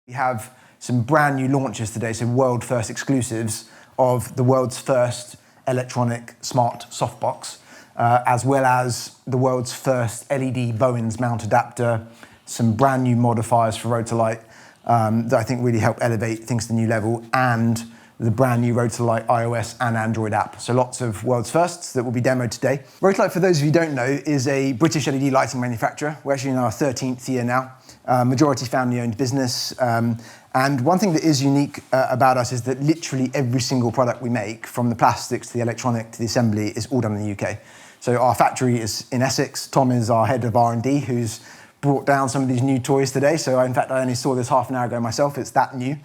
We have some brand new launches today, some world first exclusives of the world's first electronic smart softbox, as well as the world's first LED Bowens mount adapter, some brand new modifiers for Rotolight that I think really help elevate things to a new level, and the brand new Rotolight iOS and Android app. So lots of world's firsts that will be demoed today. Rotolight, for those of you who don't know, is a British LED lighting manufacturer. We're actually in our 13th year now. Majority family-owned business. And one thing that is unique about us is that literally every single product we make, from the plastics to the electronic to the assembly, is all done in the UK. So our factory is in Essex. Tom is our head of R&D, who's brought down some of these new toys today. So in fact, I only saw this half an hour ago myself. It's that new.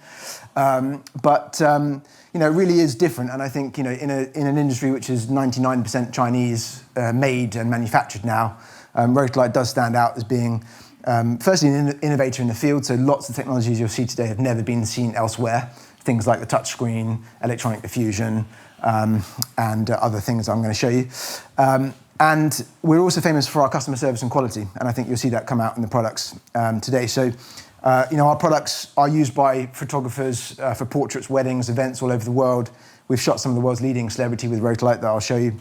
You know, it really is different. And I think, you know, in an industry which is 99% Chinese made and manufactured now, Rotolight does stand out as being firstly an innovator in the field. So lots of technologies you'll see today have never been seen elsewhere. Things like the touchscreen, electronic diffusion, and other things I'm going to show you. And we're also famous for our customer service and quality, and I think you'll see that come out in the products today. So, you know, our products are used by photographers for portraits, weddings, events all over the world. We've shot some of the world's leading celebrity with Rotolight that I'll show you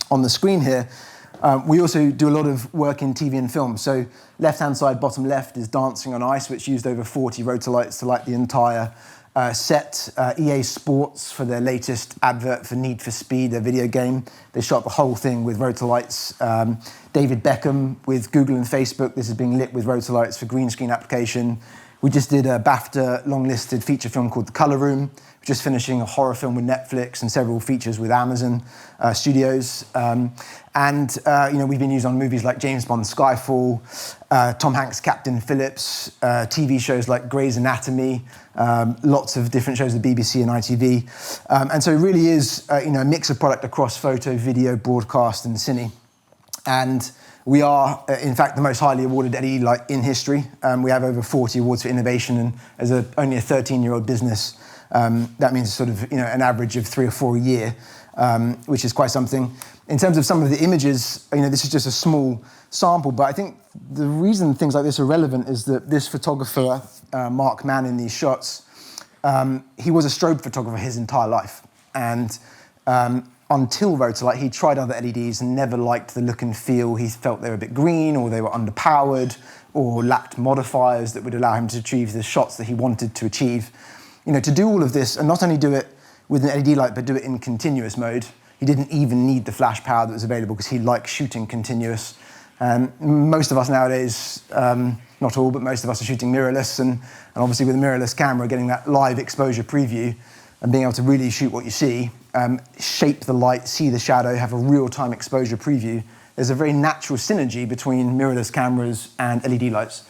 on the screen here. We also do a lot of work in TV and film. So left-hand side, bottom left, is Dancing on Ice, which used over 40 Rotolights to light the entire set. EA Sports for their latest advert for Need for Speed, their video game. They shot the whole thing with Rotolights. David Beckham with Google and Facebook. This is being lit with Rotolights for green screen application. We just did a BAFTA long-listed feature film called The Colour Room. We're just finishing a horror film with Netflix and several features with Amazon Studios. You know, we've been used on movies like James Bond, Skyfall, Tom Hanks' Captain Phillips, TV shows like Grey's Anatomy, lots of different shows at BBC and ITV. And so it really is, you know, a mix of product across photo, video, broadcast, and cine. And we are, in fact, the most highly awarded LED light in history. We have over 40 awards for innovation, and as only a 13-year-old business, that means sort of, you know, an average of 3 or 4 a year, which is quite something. In terms of some of the images, you know, this is just a small sample, but I think the reason things like this are relevant is that this photographer, Mark Mann, in these shots, he was a strobe photographer his entire life. And until Rotolight, he tried other LEDs and never liked the look and feel. He felt they were a bit green, or they were underpowered, or lacked modifiers that would allow him to achieve the shots that he wanted to achieve. You know, to do all of this, and not only do it with an LED light, but do it in continuous mode. He didn't even need the flash power that was available because he liked shooting continuous. Most of us nowadays, not all, but most of us are shooting mirrorless, and obviously with a mirrorless camera, getting that live exposure preview and being able to really shoot what you see, shape the light, see the shadow, have a real-time exposure preview. There's a very natural synergy between mirrorless cameras and LED lights.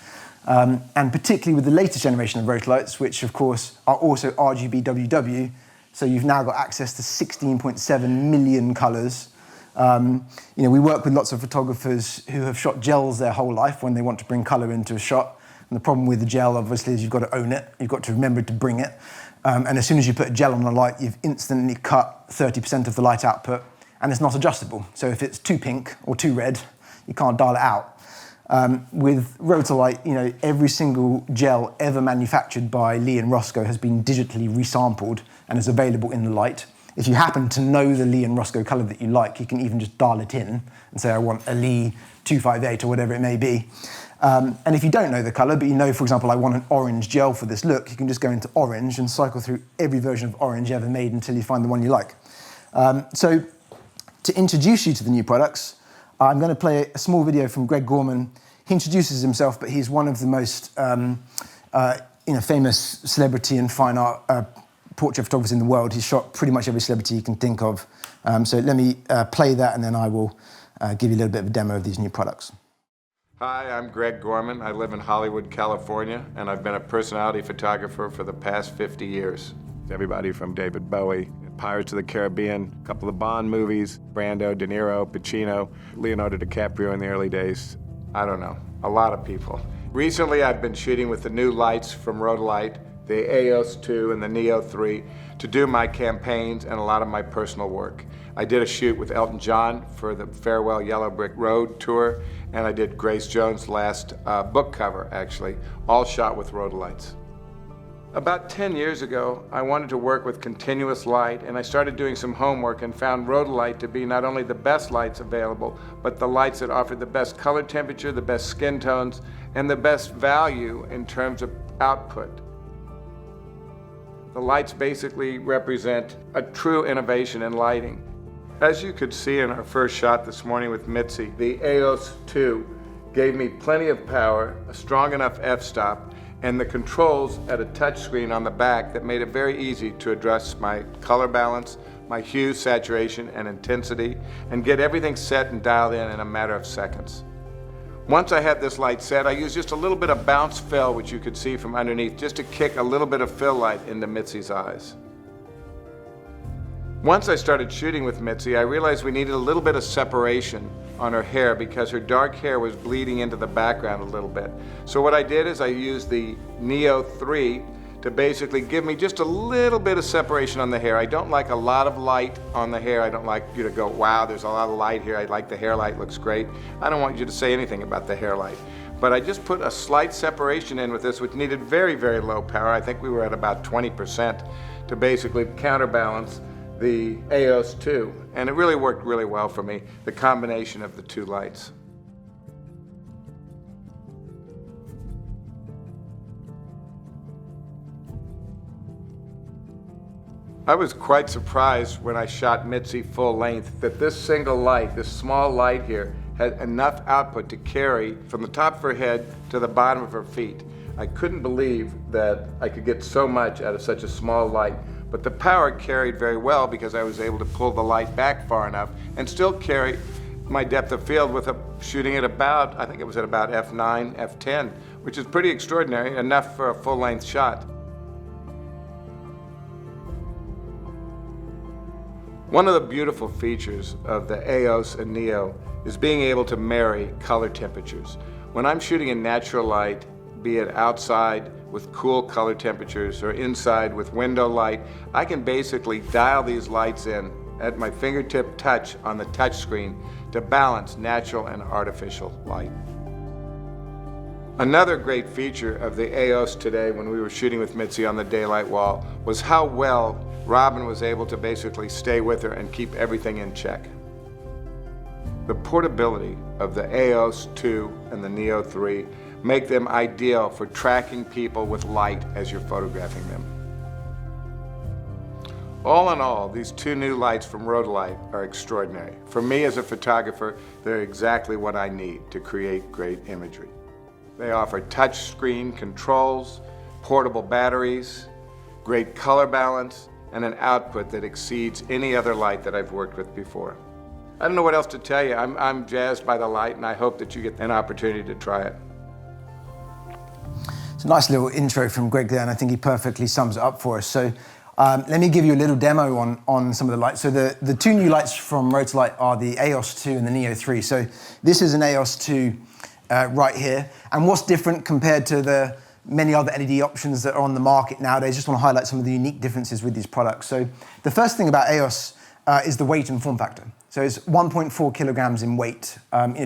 And particularly with the latest generation of Rotolights, which of course are also RGB WW, so you've now got access to 16.7 million colours. You know, we work with lots of photographers who have shot gels their whole life when they want to bring colour into a shot. And the problem with the gel, obviously, is you've got to own it. You've got to remember to bring it. And as soon as you put a gel on a light, you've instantly cut 30% of the light output, and it's not adjustable. So if it's too pink or too red, you can't dial it out. With Rotolight, you know, every single gel ever manufactured by Lee and Roscoe has been digitally resampled and is available in the light. If you happen to know the Lee and Roscoe colour that you like, you can even just dial it in and say, I want a Lee 258 or whatever it may be. And if you don't know the colour, but you know, for example, I want an orange gel for this look, you can just go into orange and cycle through every version of orange ever made until you find the one you like. So to introduce you to the new products, I'm going to play a small video from Greg Gorman. He introduces himself, but he's one of the most you know, famous celebrity and fine art portrait photographers in the world. He's shot pretty much every celebrity you can think of. So let me play that, and then I will give you a little bit of a demo of these new products. Hi, I'm Greg Gorman. I live in Hollywood, California, and I've been a personality photographer for the past 50 years. Everybody from David Bowie, Pirates of the Caribbean, a couple of Bond movies, Brando, De Niro, Pacino, Leonardo DiCaprio in the early days. I don't know, a lot of people. Recently, I've been shooting with the new lights from Rotolight, the AEOS 2 and the Neo 3, to do my campaigns and a lot of my personal work. I did a shoot with Elton John for the Farewell Yellow Brick Road tour, and I did Grace Jones' last book cover, actually, all shot with Rotolights. About 10 years ago, I wanted to work with continuous light, and I started doing some homework and found Rotolight to be not only the best lights available, but the lights that offered the best color temperature, the best skin tones, and the best value in terms of output. The lights basically represent a true innovation in lighting. As you could see in our first shot this morning with Mitzi, the AEOS 2 gave me plenty of power, a strong enough f-stop, and the controls at a touchscreen on the back that made it very easy to adjust my color balance, my hue, saturation, and intensity, and get everything set and dialed in a matter of seconds. Once I had this light set, I used just a little bit of bounce fill, which you could see from underneath, just to kick a little bit of fill light into Mitzi's eyes. Once I started shooting with Mitzi, I realized we needed a little bit of separation on her hair because her dark hair was bleeding into the background a little bit. So what I did is I used the Neo 3 to basically give me just a little bit of separation on the hair. I don't like a lot of light on the hair. I don't like you to go, wow, there's a lot of light here. I like the hair light, looks great. I don't want you to say anything about the hair light. But I just put a slight separation in with this, which needed very, very low power. I think we were at about 20% to basically counterbalance the AEOS 2, and it really worked really well for me, the combination of the two lights. I was quite surprised when I shot Mitzi full length that this single light, this small light here, had enough output to carry from the top of her head to the bottom of her feet. I couldn't believe that I could get so much out of such a small light. But the power carried very well because I was able to pull the light back far enough and still carry my depth of field with shooting at about, I think it was at about f9, f10, which is pretty extraordinary, enough for a full-length shot. One of the beautiful features of the AEOS and Neo is being able to marry color temperatures. When I'm shooting in natural light, be it outside with cool color temperatures or inside with window light, I can basically dial these lights in at my fingertip touch on the touch screen to balance natural and artificial light. Another great feature of the AEOS today when we were shooting with Mitzi on the daylight wall was how well Robin was able to basically stay with her and keep everything in check. The portability of the AEOS 2 and the Neo 3 make them ideal for tracking people with light as you're photographing them. All in all, these two new lights from Rotolight are extraordinary. For me as a photographer, they're exactly what I need to create great imagery. They offer touch screen controls, portable batteries, great color balance, and an output that exceeds any other light that I've worked with before. I don't know what else to tell you. I'm jazzed by the light, and I hope that you get an opportunity to try it. It's a nice little intro from Greg there, and I think he perfectly sums it up for us. So let me give you a little demo on some of the lights. So the two new lights from Rotolight are the AEOS 2 and the Neo 3. So this is an AEOS 2 right here. And what's different compared to the many other LED options that are on the market nowadays? Just want to highlight some of the unique differences with these products. So the first thing about AEOS is the weight and form factor. So it's 1.4 kilograms in weight.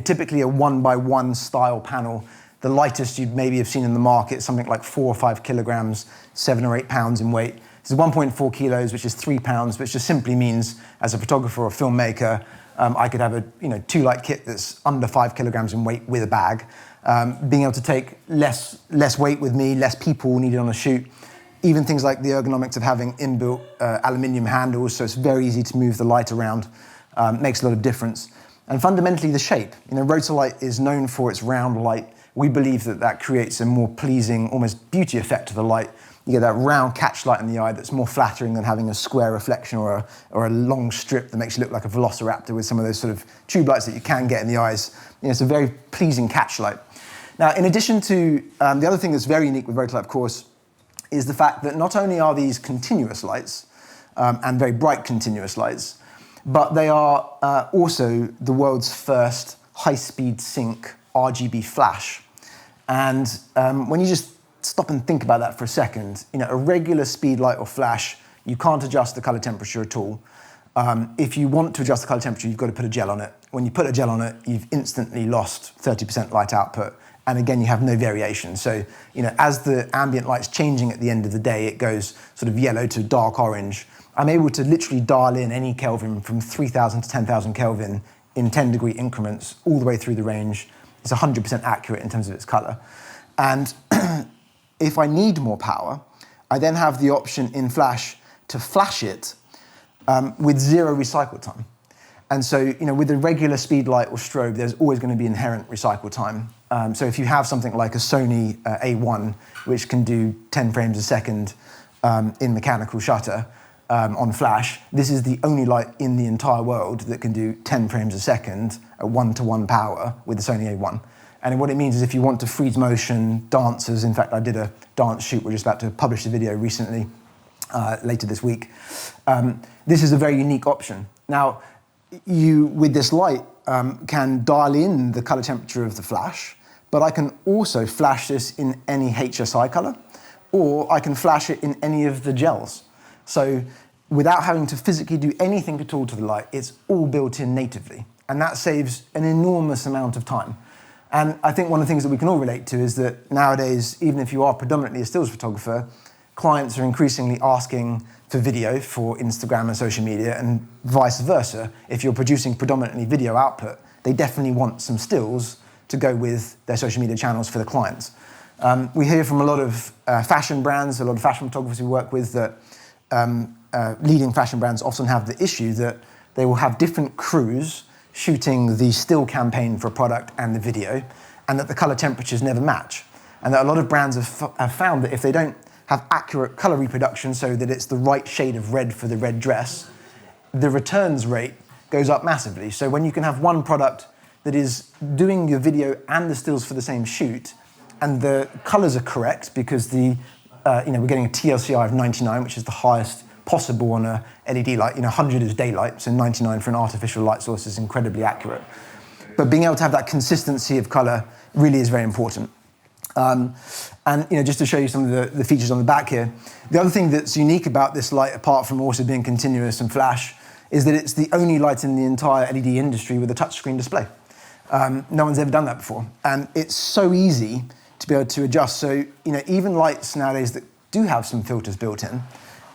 Typically a 1x1 style panel. The lightest you'd maybe have seen in the market, something like 4 or 5 kilograms, 7 or 8 pounds in weight. This is 1.4 kilos, which is 3 pounds, which just simply means, as a photographer or filmmaker, I could have a two light kit that's under 5 kilograms in weight with a bag. Being able to take less weight with me, less people needed on a shoot. Even things like the ergonomics of having inbuilt aluminium handles, so it's very easy to move the light around, makes a lot of difference. And fundamentally, the shape. Rotolight is known for its round light. We believe that creates a more pleasing, almost beauty effect to the light. You get that round catch light in the eye that's more flattering than having a square reflection or a long strip that makes you look like a velociraptor with some of those sort of tube lights that you can get in the eyes. It's a very pleasing catch light. Now, in addition to, the other thing that's very unique with Rotolight, of course, is the fact that not only are these continuous lights, and very bright continuous lights, but they are also the world's first high-speed sync RGB flash. And when you just stop and think about that for a second, a regular speed light or flash, you can't adjust the color temperature at all. If you want to adjust the color temperature, you've got to put a gel on it. When you put a gel on it, you've instantly lost 30% light output. and again, you have no variation. So, as the ambient light's changing at the end of the day, it goes sort of yellow to dark orange. I'm able to literally dial in any Kelvin from 3,000 to 10,000 Kelvin in 10-degree increments all the way through the range. It's 100% accurate in terms of its color. And if I need more power, I then have the option in Flash to flash it with 0 recycle time. And so, with a regular speed light or strobe, there's always going to be inherent recycle time. So if you have something like a Sony A1, which can do 10 frames a second in mechanical shutter on Flash, this is the only light in the entire world that can do 10 frames a second at 1-to-1 power with the Sony A1. And what it means is if you want to freeze motion, dancers, in fact, I did a dance shoot, we're just about to publish the video recently, later this week. This is a very unique option. Now, you, with this light, can dial in the color temperature of the flash, but I can also flash this in any HSI color, or I can flash it in any of the gels. So without having to physically do anything at all to the light, it's all built in natively. And that saves an enormous amount of time. And I think one of the things that we can all relate to is that nowadays, even if you are predominantly a stills photographer, clients are increasingly asking for video for Instagram and social media, and vice versa. If you're producing predominantly video output, they definitely want some stills to go with their social media channels for the clients. We hear from a lot of fashion brands, a lot of fashion photographers we work with, that leading fashion brands often have the issue that they will have different crews shooting the still campaign for a product and the video, and that the color temperatures never match. And that a lot of brands have found that if they don't have accurate color reproduction so that it's the right shade of red for the red dress, the returns rate goes up massively. So when you can have one product that is doing your video and the stills for the same shoot, and the colors are correct because we're getting a TLCI of 99, which is the highest possible on a LED light. 100 is daylight, so 99 for an artificial light source is incredibly accurate. But being able to have that consistency of color really is very important. And just to show you some of the features on the back here, the other thing that's unique about this light, apart from also being continuous and flash, is that it's the only light in the entire LED industry with a touchscreen display. No one's ever done that before. And it's so easy to be able to adjust. So, even lights nowadays that do have some filters built in,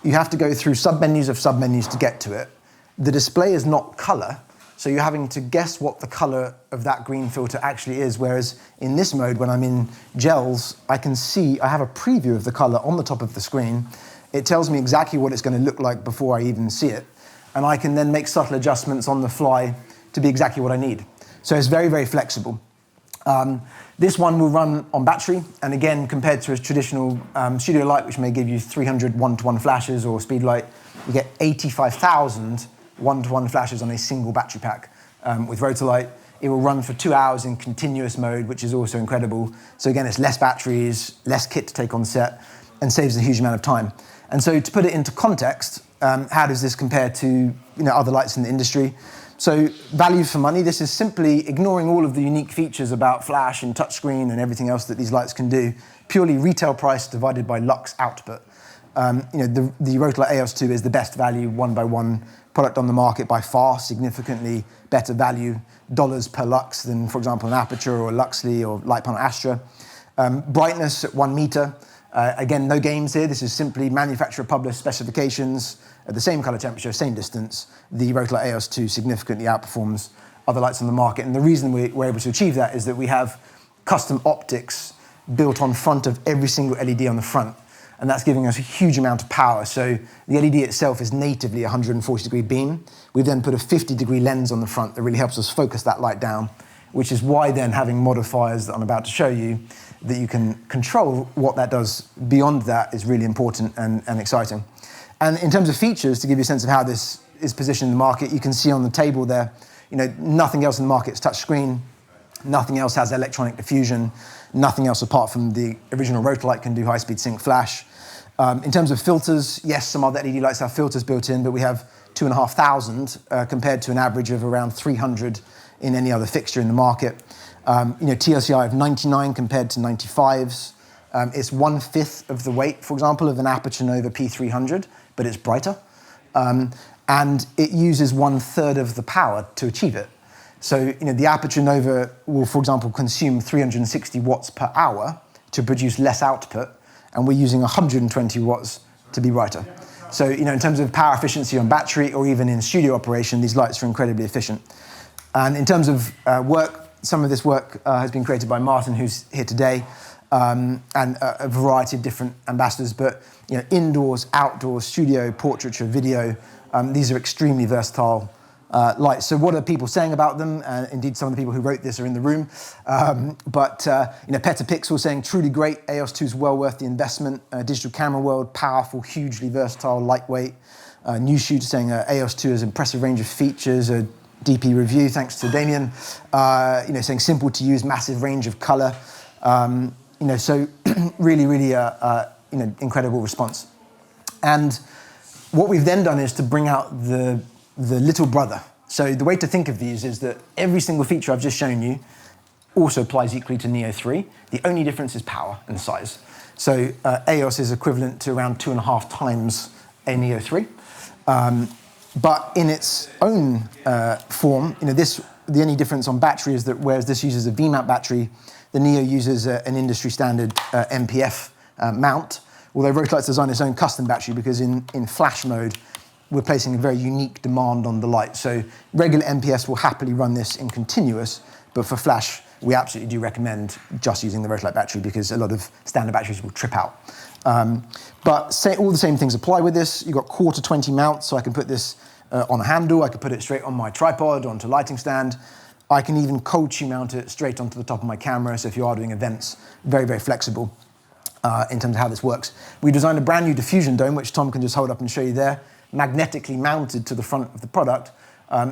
you have to go through sub-menus of sub-menus to get to it. The display is not color, so you're having to guess what the color of that green filter actually is, whereas in this mode, when I'm in gels, I have a preview of the color on the top of the screen. It tells me exactly what it's going to look like before I even see it, and I can then make subtle adjustments on the fly to be exactly what I need. So it's very, very flexible. This one will run on battery, and again, compared to a traditional studio light, which may give you 300 one-to-one flashes or speed light, you get 85,000 one-to-one flashes on a single battery pack. With Rotolight, it will run for 2 hours in continuous mode, which is also incredible. So again, it's less batteries, less kit to take on set, and saves a huge amount of time. And so to put it into context, how does this compare to other lights in the industry? So value for money, this is simply ignoring all of the unique features about flash and touchscreen and everything else that these lights can do, purely retail price divided by lux output. The Rotolight AEOS 2 is the best value one-by-one product on the market by far, significantly better value dollars per lux than, for example, an Aperture or a Luxley or Light Panel Astra. Brightness at 1 meter. Again, no games here. This is simply manufacturer published specifications at the same color temperature, same distance. The Rotolight AEOS 2 significantly outperforms other lights on the market. And the reason we're able to achieve that is that we have custom optics built on front of every single LED on the front. And that's giving us a huge amount of power. So the LED itself is natively a 140-degree beam. We've then put a 50-degree lens on the front that really helps us focus that light down, which is why then having modifiers that I'm about to show you, that you can control what that does beyond that, is really important and exciting. And in terms of features, to give you a sense of how this is positioned in the market, you can see on the table there, nothing else in the market is touchscreen, nothing else has electronic diffusion, nothing else apart from the original Rotolight can do high-speed sync flash. In terms of filters, yes, some other LED lights have filters built in, but we have 2,500 compared to an average of around 300 in any other fixture in the market. TLCI of 99 compared to 95s. It's 1/5 of the weight, for example, of an Aperture Nova P300, but it's brighter. And it uses 1/3 of the power to achieve it. So the aperture nova will, for example, consume 360 watts per hour to produce less output, and we're using 120 watts to be brighter. So in terms of power efficiency on battery or even in studio operation, these lights are incredibly efficient. And in terms of work, some of this work has been created by Martin, who's here today, and a variety of different ambassadors. But indoors, outdoors, studio, portraiture, video, these are extremely versatile lights. So what are people saying about them? Indeed, some of the people who wrote this are in the room. But Petapixel saying, truly great, AEOS 2 is well worth the investment. Digital camera world, powerful, hugely versatile, lightweight. News Shooter saying AEOS 2 has impressive range of features. DP review, thanks to Damien, saying simple to use, massive range of color. So really, really, incredible response. And what we've then done is to bring out the little brother. So the way to think of these is that every single feature I've just shown you also applies equally to Neo 3. The only difference is power and size. So AEOS is equivalent to around 2.5 times a Neo 3. But in its own form, the only difference on battery is that whereas this uses a V-mount battery, the Neo uses an industry standard MPF mount, although Rotolight's designed its own custom battery because in flash mode, we're placing a very unique demand on the light. So regular MPS will happily run this in continuous, but for flash, we absolutely do recommend just using the Rotolight battery because a lot of standard batteries will trip out. But all the same things apply with this. You've got 1/4-20 mounts, so I can put this on a handle. I could put it straight on my tripod, onto a lighting stand. I can even cold shoe mount it straight onto the top of my camera. So if you are doing events, very, very flexible in terms of how this works. We designed a brand new diffusion dome, which Tom can just hold up and show you there, magnetically mounted to the front of the product.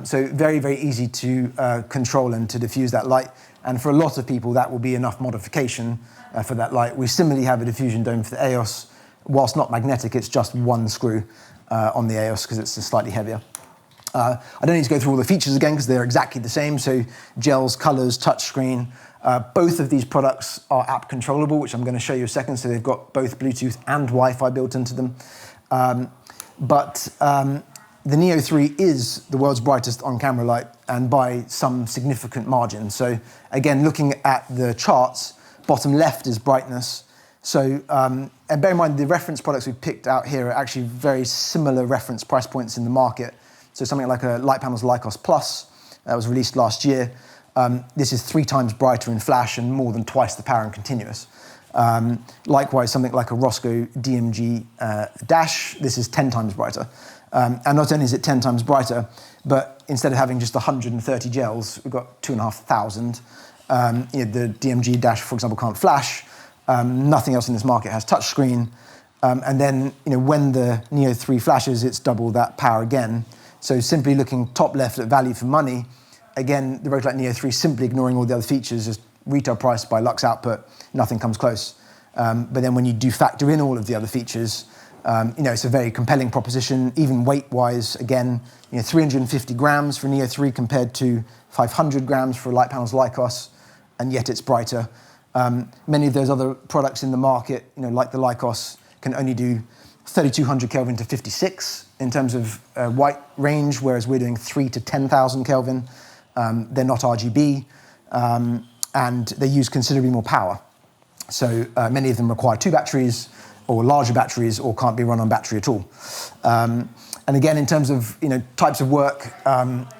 So very, very easy to control and to diffuse that light. And for a lot of people, that will be enough modification for that light. We similarly have a diffusion dome for the AEOS. Whilst not magnetic, it's just one screw on the AEOS because it's slightly heavier. I don't need to go through all the features again because they're exactly the same. So gels, colors, touchscreen. Both of these products are app controllable, which I'm going to show you in a second. So they've got both Bluetooth and Wi-Fi built into them. But the Neo 3 is the world's brightest on-camera light, and by some significant margin. So again, looking at the charts, bottom left is brightness. So, and bear in mind, the reference products we've picked out here are actually very similar reference price points in the market. So something like a Light Panels Lycos Plus that was released last year. This is 3 times brighter in flash and more than twice the power in continuous. Likewise, something like a Roscoe DMG Dash, this is 10 times brighter. And not only is it 10 times brighter, but instead of having just 130 gels, we've got 2,500. The DMG Dash, for example, can't flash. Nothing else in this market has touchscreen. And then, when the Neo 3 flashes, it's double that power again. So simply looking top left at value for money, again, the Rotolight Neo 3, simply ignoring all the other features, just retail price by lux output, nothing comes close. But then when you do factor in all of the other features, it's a very compelling proposition, even weight-wise. Again, 350 grams for Neo 3 compared to 500 grams for Light Panels Lycos, and yet it's brighter. Many of those other products in the market, like the Lycos, can only do 3,200 Kelvin to 56 in terms of white range, whereas we're doing 3 to 10,000 Kelvin. They're not RGB, and they use considerably more power. So many of them require 2 batteries or larger batteries or can't be run on battery at all. And again, in terms of types of work,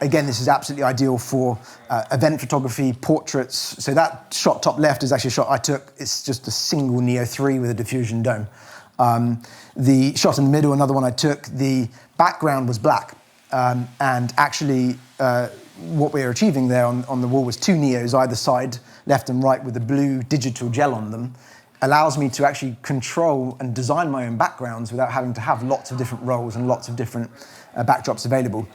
again, this is absolutely ideal for event photography, portraits. So that shot top left is actually a shot I took. It's just a single Neo 3 with a diffusion dome. The shot in the middle, another one I took, the background was black. And actually, what we were achieving there on the wall was 2 Neos either side, left and right, with a blue digital gel on them. Allows me to actually control and design my own backgrounds without having to have lots of different roles and lots of different backdrops available.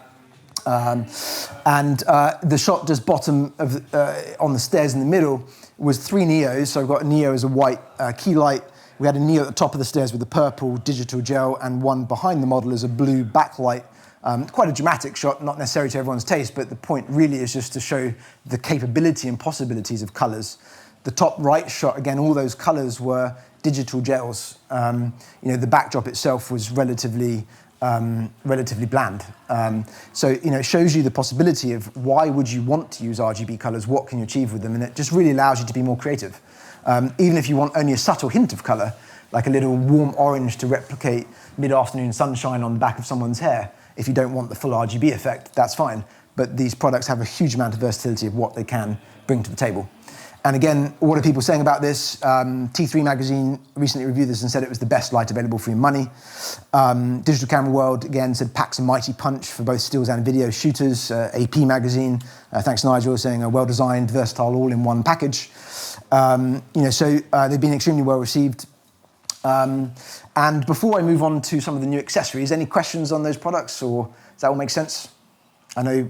The shot just bottom of on the stairs in the middle was 3 Neos. So I've got a Neo as a white key light. We had a Neo at the top of the stairs with a purple digital gel, and one behind the model as a blue backlight. Quite a dramatic shot, not necessarily to everyone's taste, but the point really is just to show the capability and possibilities of colors. The top right shot, again, all those colors were digital gels. The backdrop itself was relatively relatively bland. So it shows you the possibility of why would you want to use RGB colors, what can you achieve with them, and it just really allows you to be more creative. Even if you want only a subtle hint of color, like a little warm orange to replicate mid-afternoon sunshine on the back of someone's hair, if you don't want the full RGB effect, that's fine. But these products have a huge amount of versatility of what they can bring to the table. And again, what are people saying about this? T3 magazine recently reviewed this and said it was the best light available for your money. Digital Camera World, again, said packs a mighty punch for both stills and video shooters. AP magazine, thanks Nigel, saying a well-designed, versatile, all-in-one package. So they've been extremely well received. And before I move on to some of the new accessories, any questions on those products, or does that all make sense? I know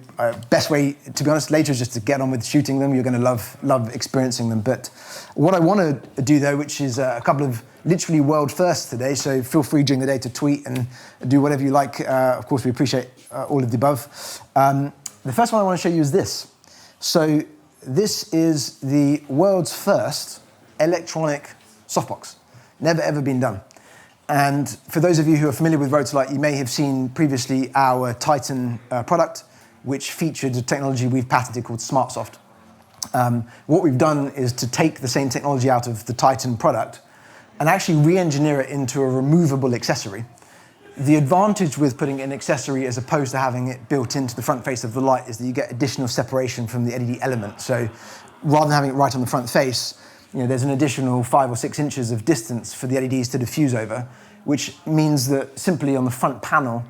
best way, to be honest, later is just to get on with shooting them. You're going to love experiencing them. But what I want to do, though, which is a couple of literally world firsts today, so feel free during the day to tweet and do whatever you like. Of course, we appreciate all of the above. The first one I want to show you is this. So this is the world's first electronic softbox. Never, ever been done. And for those of you who are familiar with Rotolight, you may have seen previously our Titan product, which featured a technology we've patented called SmartSoft. What we've done is to take the same technology out of the Titan product and actually re-engineer it into a removable accessory. The advantage with putting an accessory as opposed to having it built into the front face of the light is that you get additional separation from the LED element. So rather than having it right on the front face, there's an additional 5 or 6 inches of distance for the LEDs to diffuse over, which means that simply on the front panel,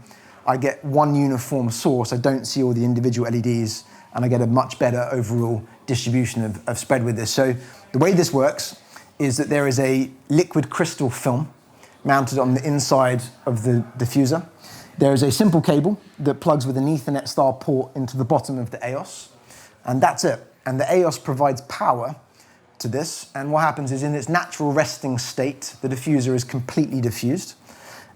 I get one uniform source. I don't see all the individual LEDs, and I get a much better overall distribution of spread with this. So the way this works is that there is a liquid crystal film mounted on the inside of the diffuser. There is a simple cable that plugs with an Ethernet style port into the bottom of the AEOS, and that's it. And the AEOS provides power to this, and what happens is in its natural resting state, the diffuser is completely diffused,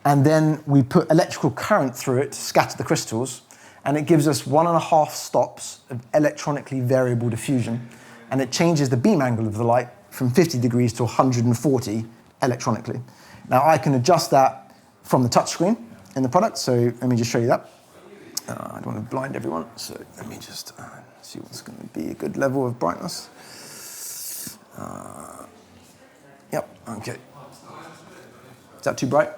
and then we put electrical current through it to scatter the crystals, and it gives us 1.5 stops of electronically variable diffusion, and it changes the beam angle of the light from 50 degrees to 140 electronically. Now I can adjust that from the touchscreen in the product, so let me just show you that. I don't want to blind everyone, so let me just see what's going to be a good level of brightness. Yep, okay. Is that too bright?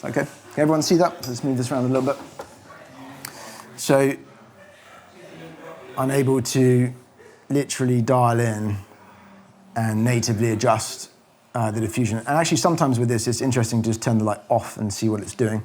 Okay. Can everyone see that? Let's move this around a little bit. So I'm able to literally dial in and natively adjust the diffusion. And actually sometimes with this, it's interesting to just turn the light off and see what it's doing.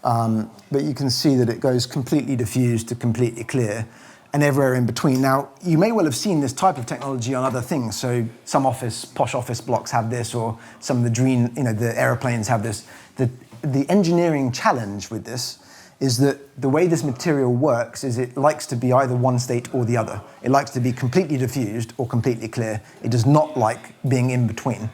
But you can see that it goes completely diffused to completely clear and everywhere in between. Now, you may well have seen this type of technology on other things. So some posh office blocks have this, or some of the aeroplanes have this. The engineering challenge with this is that the way this material works is it likes to be either one state or the other. It likes to be completely diffused or completely clear. It does not like being in between.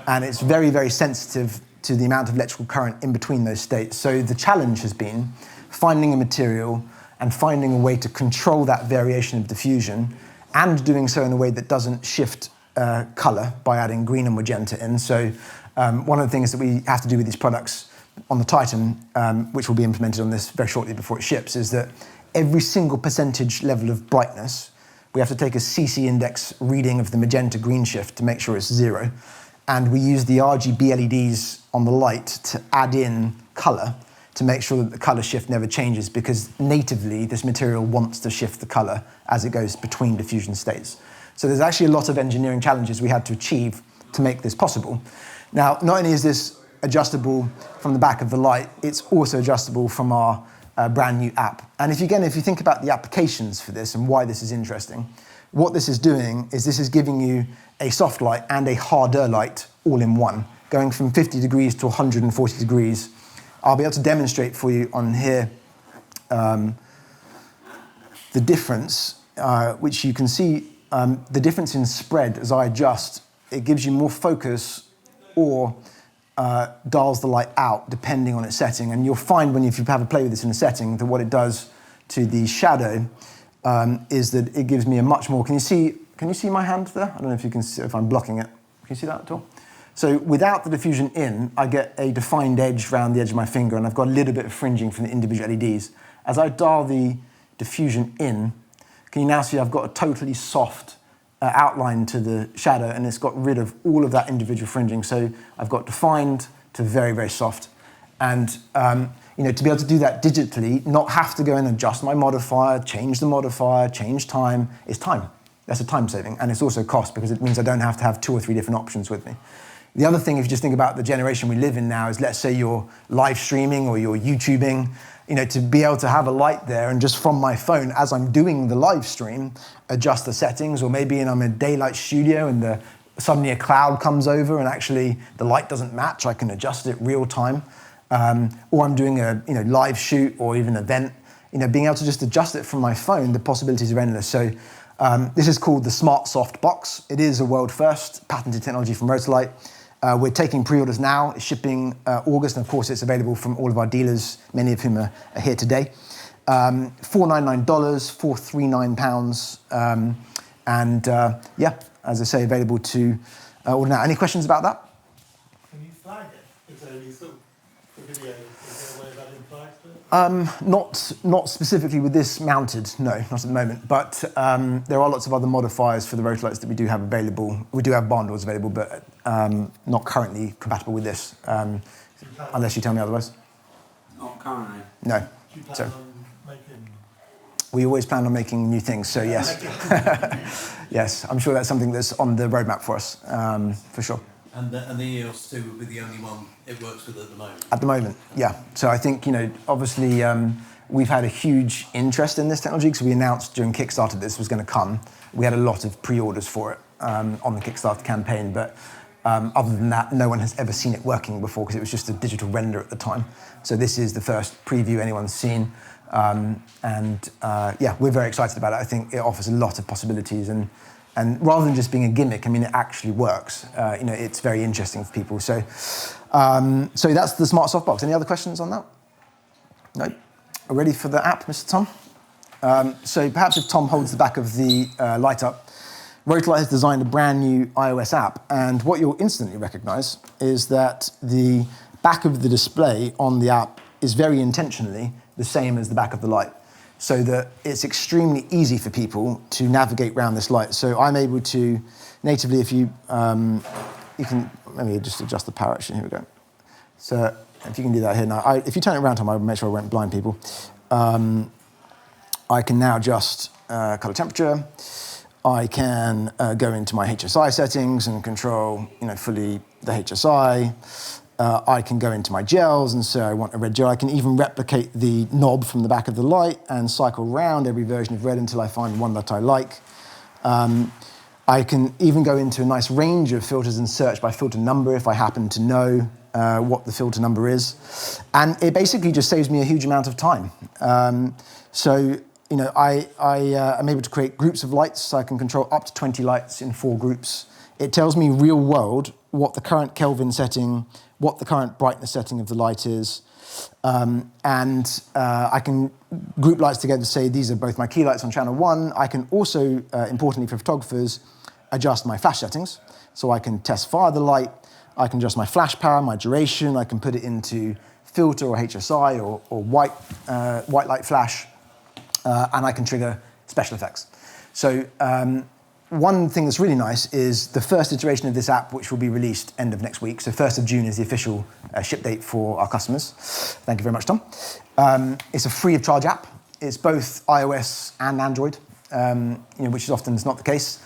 And it's very, very sensitive to the amount of electrical current in between those states. So the challenge has been finding a material and finding a way to control that variation of diffusion, and doing so in a way that doesn't shift color by adding green and magenta in. So one of the things that we have to do with these products on the Titan, which will be implemented on this very shortly before it ships, is that every single percentage level of brightness, we have to take a CC index reading of the magenta green shift to make sure it's 0. And we use the RGB LEDs on the light to add in color to make sure that the color shift never changes, because natively this material wants to shift the color as it goes between diffusion states. So there's actually a lot of engineering challenges we had to achieve to make this possible. Now, not only is this adjustable from the back of the light, it's also adjustable from our brand new app. And if you think about the applications for this and why this is interesting, what this is doing is this is giving you a soft light and a harder light all in one, going from 50 degrees to 140 degrees. I'll be able to demonstrate for you on here the difference, which you can see the difference in spread as I adjust. It gives you more focus or dials the light out depending on its setting. And you'll find if you have a play with this in a setting, that what it does to the shadow is that it gives me a much more, can you see my hand there? I don't know if you can see, if I'm blocking it. Can you see that at all? So without the diffusion in, I get a defined edge around the edge of my finger, and I've got a little bit of fringing from the individual LEDs. As I dial the diffusion in, can you now see I've got a totally soft outline to the shadow, and it's got rid of all of that individual fringing. So I've got defined to very, very soft. And to be able to do that digitally, not have to go and adjust my modifier, change the modifier, change time, is time. That's a time saving, and it's also cost, because it means I don't have to have 2 or 3 different options with me. The other thing, if you just think about the generation we live in now, is let's say you're live streaming or you're YouTubing, to be able to have a light there and just from my phone, as I'm doing the live stream, adjust the settings, or maybe I'm in a daylight studio and suddenly a cloud comes over and actually the light doesn't match, I can adjust it real time. Or I'm doing a live shoot or even an event, being able to just adjust it from my phone, the possibilities are endless. So this is called the SmartSoft box. It is a world first patented technology from Rotolight. We're taking pre-orders now. It's shipping August, and of course it's available from all of our dealers, many of whom are here today. $499, £439, and as I say, available to order now. Any questions about that? Can you flag it? Is there any sort of video? Is there a way of adding flags to it? Not specifically with this mounted, no, not at the moment. But there are lots of other modifiers for the Rotolights that we do have available. We do have barn doors available, but not currently compatible with this, unless you tell me otherwise. Not currently. No. Do you plan on making? We always plan on making new things, so yes. Yes, I'm sure that's something that's on the roadmap for us, for sure. And the AEOS 2 will be the only one it works with at the moment? At the moment, yeah. So I think, obviously we've had a huge interest in this technology because we announced during Kickstarter that this was going to come. We had a lot of pre-orders for it on the Kickstarter campaign, but other than that, no one has ever seen it working before because it was just a digital render at the time. So this is the first preview anyone's seen. We're very excited about it. I think it offers a lot of possibilities, and rather than just being a gimmick, I mean, it actually works. It's very interesting for people. So that's the SmartSoft box. Any other questions on that? No? Ready for the app, Mr. Tom? So perhaps if Tom holds the back of the light up, Rotolight has designed a brand new iOS app, and what you'll instantly recognize is that the back of the display on the app is very intentionally the same as the back of the light, so that it's extremely easy for people to navigate around this light. So I'm able to natively, if you can, let me just adjust the power actually, here we go. So if you can do that here now, if you turn it around, Tom, I'll make sure I won't blind people. I can now adjust color temperature. I can go into my HSI settings and control, fully the HSI. I can go into my gels and say I want a red gel. I can even replicate the knob from the back of the light and cycle around every version of red until I find one that I like. I can even go into a nice range of filters and search by filter number if I happen to know what the filter number is. And it basically just saves me a huge amount of time. I am able to create groups of lights, so I can control up to 20 lights in 4 groups. It tells me real world what the current Kelvin setting, what the current brightness setting of the light is. I can group lights together to say these are both my key lights on channel 1. I can also, importantly for photographers, adjust my flash settings. So I can test fire the light, I can adjust my flash power, my duration, I can put it into filter or HSI or white light flash, and I can trigger special effects. So one thing that's really nice is the first iteration of this app, which will be released end of next week. So 1st of June is the official ship date for our customers. Thank you very much, Tom. It's a free of charge app. It's both iOS and Android, which is often not the case.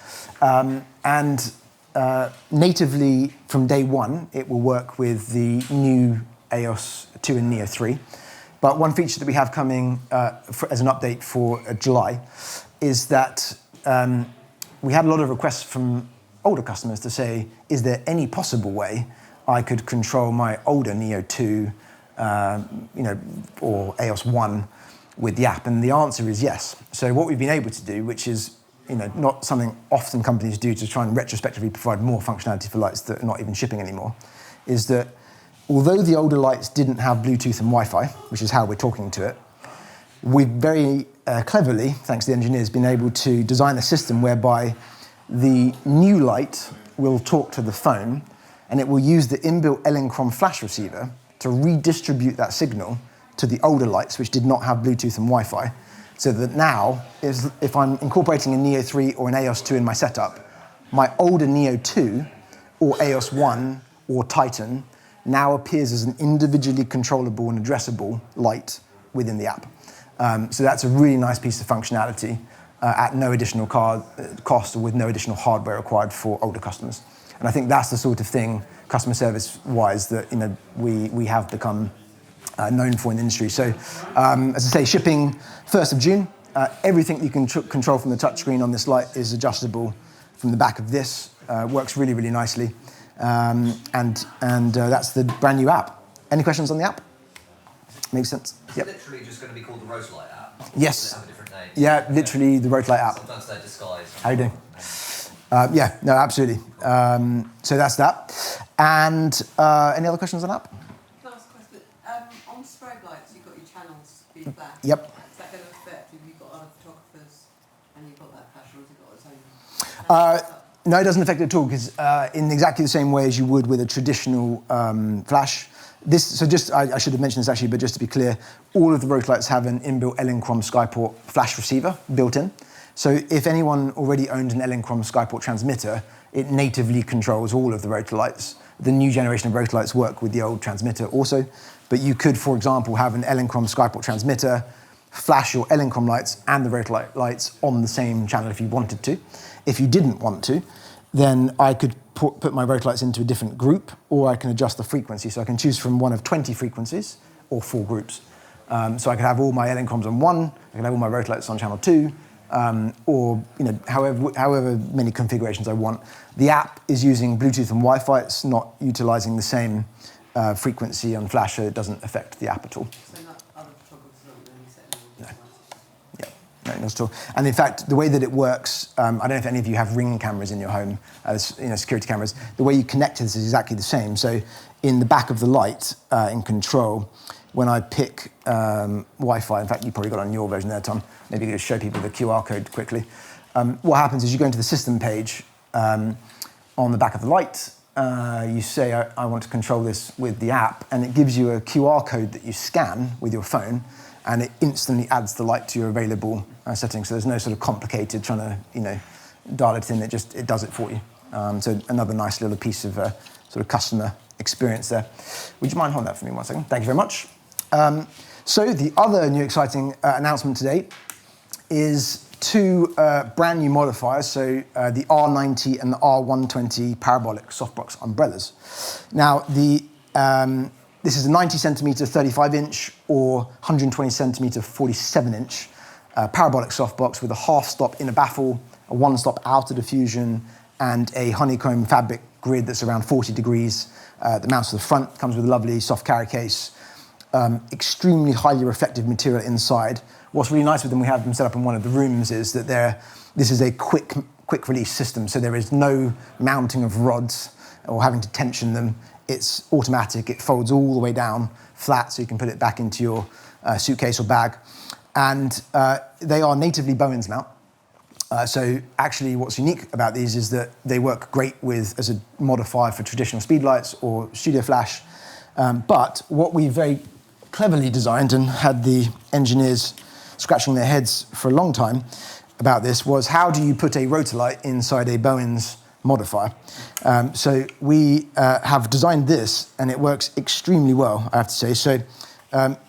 Natively from day one, it will work with the new AEOS 2 and Neo 3. But one feature that we have coming as an update for July is that we had a lot of requests from older customers to say, is there any possible way I could control my older Neo 2, or AEOS 1 with the app? And the answer is yes. So what we've been able to do, which is not something often companies do to try and retrospectively provide more functionality for lights that are not even shipping anymore, is that although the older lights didn't have Bluetooth and Wi-Fi, which is how we're talking to it, we've very cleverly, thanks to the engineers, been able to design a system whereby the new light will talk to the phone and it will use the inbuilt Elinchrom flash receiver to redistribute that signal to the older lights, which did not have Bluetooth and Wi-Fi, so that now, if I'm incorporating a Neo 3 or an AEOS 2 in my setup, my older Neo 2 or AEOS 1 or Titan now appears as an individually controllable and addressable light within the app. So that's a really nice piece of functionality at no additional cost or with no additional hardware required for older customers. And I think that's the sort of thing, customer service-wise, that we have become known for in the industry. So, as I say, shipping 1st of June. Everything you can control from the touchscreen on this light is adjustable from the back of this. Works really, really nicely. And that's the brand new app. Any questions on the app? Makes sense? Is it literally just going to be called the Rotoligh app? Yes. Does it have a different name? Yeah, literally the Rotolight app. Sometimes they're disguised. How you doing? Yeah, no, absolutely. So that's that. And any other questions on the app? Can I ask a question? On strobe lights, you've got your channels being flash. Yep. Is that going to affect if you've got other photographers and you've got that flash, or has it got its own? No, it doesn't affect it at all, because in exactly the same way as you would with a traditional flash. I should have mentioned this actually, but just to be clear, all of the Rotolights have an inbuilt Elinchrom Skyport flash receiver built in. So if anyone already owned an Elinchrom Skyport transmitter, it natively controls all of the Rotolights. The new generation of Rotolights work with the old transmitter also, but you could, for example, have an Elinchrom Skyport transmitter, flash your Elinchrom lights and the Rotolight lights on the same channel if you wanted to. If you didn't want to, then I could put my Rotolights into a different group, or I can adjust the frequency. So I can choose from one of 20 frequencies or 4 groups. So I could have all my Elinchroms on 1, I can have all my Rotolights on channel 2, or however many configurations I want. The app is using Bluetooth and Wi-Fi. It's not utilizing the same frequency on flash, so it doesn't affect the app at all. So not other photographers don't really set them all. Yeah, no, not at all. And in fact, the way that it works, I don't know if any of you have Ring cameras in your home, security cameras. The way you connect to this is exactly the same. So in the back of the light, in control, when I pick Wi-Fi, in fact, you probably got it on your version there, Tom. Maybe you could just show people the QR code quickly. What happens is you go into the system page on the back of the light. You say, I want to control this with the app, and it gives you a QR code that you scan with your phone, and it instantly adds the light to your available settings. So there's no sort of complicated trying to, dial it in. It does it for you. So another nice little piece of sort of customer experience there. Would you mind holding that for me 1 second? Thank you very much. So the other new exciting announcement today is 2 brand new modifiers, so the R90 and the R120 Parabolic SoftBox umbrellas. Now, this is a 90 centimeter 35-inch or 120 centimeter 47-inch Parabolic softbox with a half-stop inner baffle, a 1-stop outer diffusion, and a honeycomb fabric grid that's around 40 degrees. That mounts to the front, comes with a lovely soft carry case. Extremely highly reflective material inside. What's really nice with them, we have them set up in one of the rooms, is that this is a quick release system, so there is no mounting of rods or having to tension them. It's automatic, it folds all the way down flat, so you can put it back into your suitcase or bag. And they are natively Bowens mount. So actually what's unique about these is that they work great as a modifier for traditional speedlights or studio flash. But what we very cleverly designed and had the engineers scratching their heads for a long time about this was, how do you put a Rotolight inside a Bowens modifier? So we have designed this, and it works extremely well, I have to say. So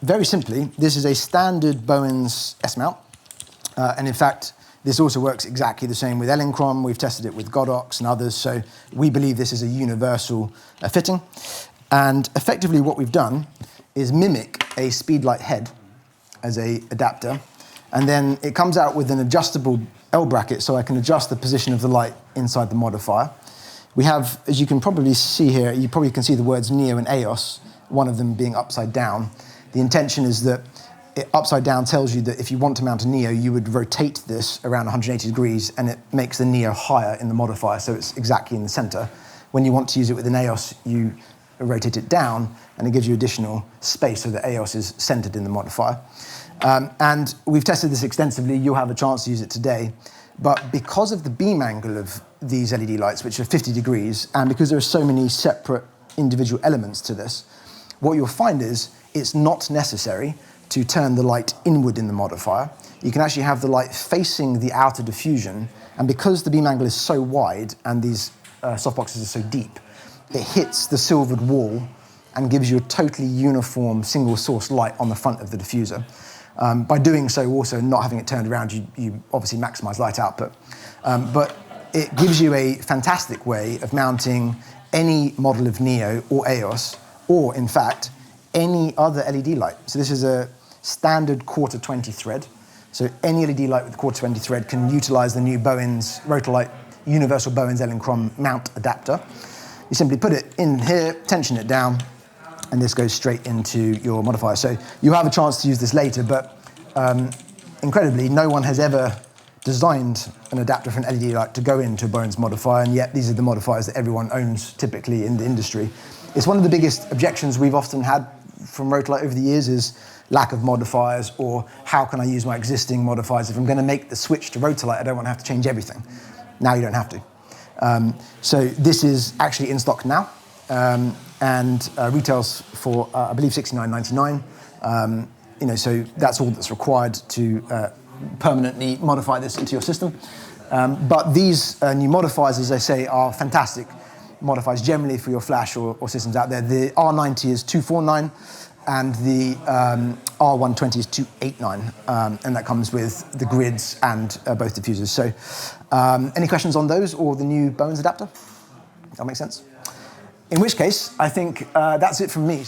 very simply, this is a standard Bowens S-mount. And in fact, this also works exactly the same with Elinchrom. We've tested it with Godox and others. So we believe this is a universal fitting. And effectively what we've done is mimic a speedlight head as a adapter. And then it comes out with an adjustable L bracket, so I can adjust the position of the light inside the modifier. We have, as you can probably see here, you probably can see the words Neo and AEOS, one of them being upside down. The intention is that upside down tells you that if you want to mount a Neo, you would rotate this around 180 degrees, and it makes the Neo higher in the modifier, so it's exactly in the center. When you want to use it with an AEOS, you rotate it down, and it gives you additional space so that AEOS is centered in the modifier. And we've tested this extensively. You'll have a chance to use it today. But because of the beam angle of these LED lights, which are 50 degrees, and because there are so many separate individual elements to this, what you'll find is it's not necessary to turn the light inward in the modifier. You can actually have the light facing the outer diffusion, and because the beam angle is so wide and these softboxes are so deep, it hits the silvered wall and gives you a totally uniform single source light on the front of the diffuser. By doing so, also not having it turned around, you obviously maximize light output. But it gives you a fantastic way of mounting any model of Neo or AEOS, or in fact, any other LED light. So this is a standard quarter 20 thread. So any LED light with a quarter 20 thread can utilize the new Bowen's Rotolight Universal Bowen's Elinchrom mount adapter. You simply put it in here, tension it down, and this goes straight into your modifier. So you have a chance to use this later, but incredibly, no one has ever designed an adapter for an LED light to go into a Bowen's modifier, and yet these are the modifiers that everyone owns typically in the industry. It's one of the biggest objections we've often had from Rotolight over the years is lack of modifiers, or how can I use my existing modifiers? If I'm going to make the switch to Rotolight, I don't want to have to change everything. Now you don't have to. So this is actually in stock now, and retails for, I believe, $69.99. So that's all that's required to permanently modify this into your system. But these new modifiers, as I say, are fantastic modifiers generally for your flash or systems out there. The R90 is $249, and the R120 is $289, and that comes with the grids and both diffusers. So any questions on those or the new Bowen's adapter? That makes sense? In which case, I think that's it from me.